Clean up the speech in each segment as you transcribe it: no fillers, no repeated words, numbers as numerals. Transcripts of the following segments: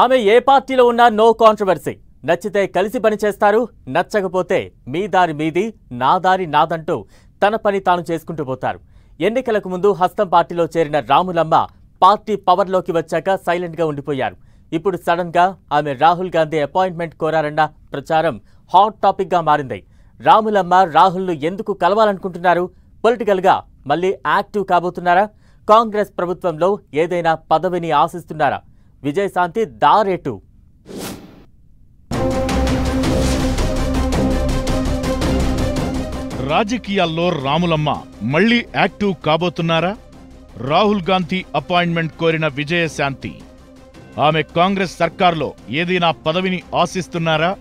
ఆమె ఏ పార్టీలో ఉన్నా నో కాంట్రవర్సీ. నచ్చితే కలిసి పనిచేస్తారు, నచ్చకపోతే మీ దారి మీది, నా దారి నాదంటూ తన పని తాను చేసుకుంటూ పోతారు. ఎన్నికలకు ముందు హస్తం పార్టీలో చేరిన రాములమ్మ పార్టీ పవర్లోకి వచ్చాక సైలెంట్గా ఉండిపోయారు. ఇప్పుడు సడన్ గా ఆమె రాహుల్ గాంధీ అపాయింట్మెంట్ కోరారన్న ప్రచారం హాట్ టాపిక్ గా మారింది. రాములమ్మ రాహుల్ను ఎందుకు కలవాలనుకుంటున్నారు? పొలిటికల్ గా మళ్ళీ యాక్టివ్ కాబోతున్నారా? కాంగ్రెస్ ప్రభుత్వంలో ఏదైనా పదవిని ఆశిస్తున్నారా? విజయశాంతి దారేటు. రాజకీయాల్లో రాములమ్మ మళ్లీ యాక్టివ్ కాబోతున్నారా? రాహుల్ గాంధీ అపాయింట్మెంట్ కోరిన విజయశాంతి ఆమె కాంగ్రెస్ సర్కార్లో ఏదైనా పదవిని ఆశిస్తున్నారా?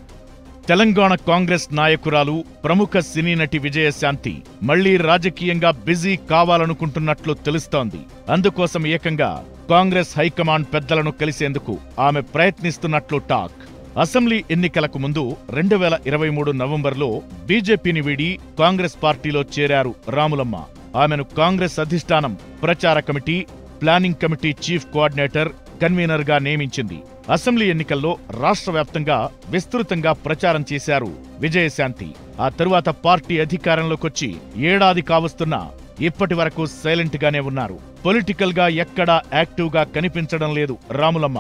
తెలంగాణ కాంగ్రెస్ నాయకురాలు, ప్రముఖ సినీ నటి విజయశాంతి మళ్లీ రాజకీయంగా బిజీ కావాలనుకుంటున్నట్లు తెలుస్తోంది. అందుకోసం ఏకంగా కాంగ్రెస్ హైకమాండ్ పెద్దలను కలిసేందుకు ఆమె ప్రయత్నిస్తున్నట్లు టాక్. అసెంబ్లీ ఎన్నికలకు ముందు 2023 నవంబర్లో బీజేపీని వీడి కాంగ్రెస్ పార్టీలో చేరారు రాములమ్మ. ఆమెను కాంగ్రెస్ అధిష్టానం ప్రచార committee, planning committee chief coordinator, convener గా నియమించింది. అసెంబ్లీ ఎన్నికల్లో రాష్ట్ర వ్యాప్తంగా విస్తృతంగా ప్రచారం చేశారు విజయశాంతి. ఆ తరువాత పార్టీ అధికారంలోకొచ్చి ఏడాది కావస్తున్నా ఇప్పటి వరకు సైలెంట్ గానే ఉన్నారు. పొలిటికల్ గా ఎక్కడా యాక్టివ్ గా కనిపించడం లేదు రాములమ్మ.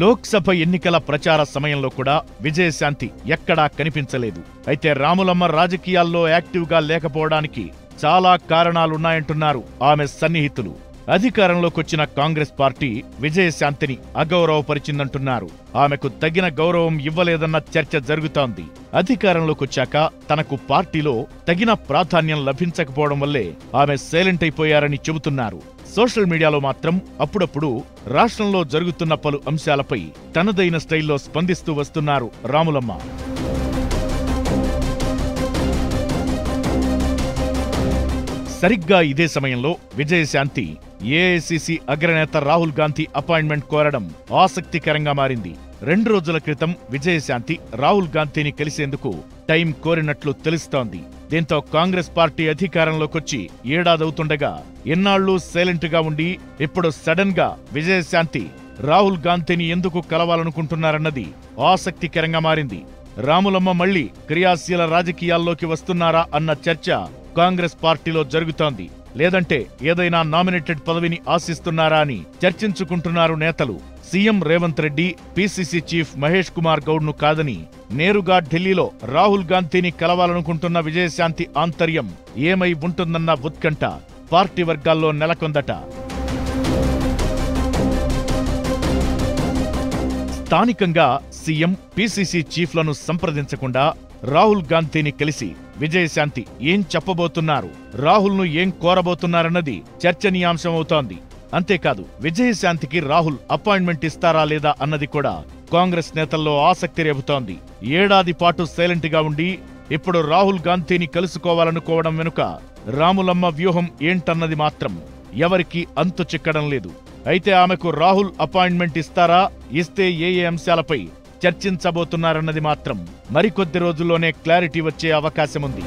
లోక్సభ ఎన్నికల ప్రచార సమయంలో కూడా విజయశాంతి ఎక్కడా కనిపించలేదు. అయితే రాములమ్మ రాజకీయాల్లో యాక్టివ్ గా లేకపోవడానికి చాలా కారణాలున్నాయంటున్నారు ఆమె సన్నిహితులు. అధికారంలోకొచ్చిన కాంగ్రెస్ పార్టీ విజయశాంతిని అగౌరవపరిచిందంటున్నారు. ఆమెకు తగిన గౌరవం ఇవ్వలేదన్న చర్చ జరుగుతోంది. అధికారంలోకొచ్చాక తనకు పార్టీలో తగిన ప్రాధాన్యం లభించకపోవడం వల్లే ఆమె సైలెంట్ అయిపోయారని చెబుతున్నారు. సోషల్ మీడియాలో మాత్రం అప్పుడప్పుడు రాష్ట్రంలో జరుగుతున్న పలు అంశాలపై తనదైన స్టైల్లో స్పందిస్తూ వస్తున్నారు రాములమ్మ. సరిగ్గా ఇదే సమయంలో విజయశాంతి ఏఐసీసీ అగ్రనేత రాహుల్ గాంధీ అపాయింట్మెంట్ కోరడం ఆసక్తికరంగా మారింది. 2 రోజుల క్రితం విజయశాంతి రాహుల్ గాంధీని కలిసేందుకు టైం కోరినట్లు తెలుస్తోంది. దీంతో కాంగ్రెస్ పార్టీ అధికారంలోకొచ్చి ఏడాదవుతుండగా ఎన్నాళ్లు సైలెంట్ గా ఉండి ఇప్పుడు సడన్ గా విజయశాంతి రాహుల్ గాంధీని ఎందుకు కలవాలనుకుంటున్నారన్నది ఆసక్తికరంగా మారింది. రాములమ్మ మళ్లీ క్రియాశీల రాజకీయాల్లోకి వస్తున్నారా అన్న చర్చ కాంగ్రెస్ పార్టీలో జరుగుతోంది. లేదంటే ఏదైనా నామినేటెడ్ పదవిని ఆశిస్తున్నారా అని చర్చించుకుంటున్నారు నేతలు. CM Revanth Reddy, PCC chief Mahesh Kumar గౌడ్ను కాదని నేరుగా ఢిల్లీలో రాహుల్ గాంధీని కలవాలనుకుంటున్న విజయశాంతి ఆంతర్యం ఏమై ఉంటుందన్న ఉత్కంఠ పార్టీ వర్గాల్లో నెలకొందట. స్థానికంగా సీఎం, పీసీసీ చీఫ్లను సంప్రదించకుండా రాహుల్ గాంధీని కలిసి విజయశాంతి ఏం చెప్పబోతున్నారు, రాహుల్ను ఏం కోరబోతున్నారన్నది చర్చనీయాంశమవుతోంది. అంతేకాదు విజయశాంతికి రాహుల్ అపాయింట్మెంట్ ఇస్తారా లేదా అన్నది కూడా కాంగ్రెస్ నేతల్లో ఆసక్తి రేపుతోంది. ఏడాది పాటు సైలెంట్ గా ఉండి ఇప్పుడు రాహుల్ గాంధీని కలుసుకోవాలనుకోవడం వెనుక రాములమ్మ వ్యూహం ఏంటన్నది మాత్రం ఎవరికీ అంతు చిక్కడం లేదు. అయితే ఆమెకు రాహుల్ అపాయింట్మెంట్ ఇస్తారా, ఇస్తే ఏ అంశాలపై చర్చించబోతున్నారన్నది మాత్రం మరికొద్ది రోజుల్లోనే క్లారిటీ వచ్చే అవకాశముంది.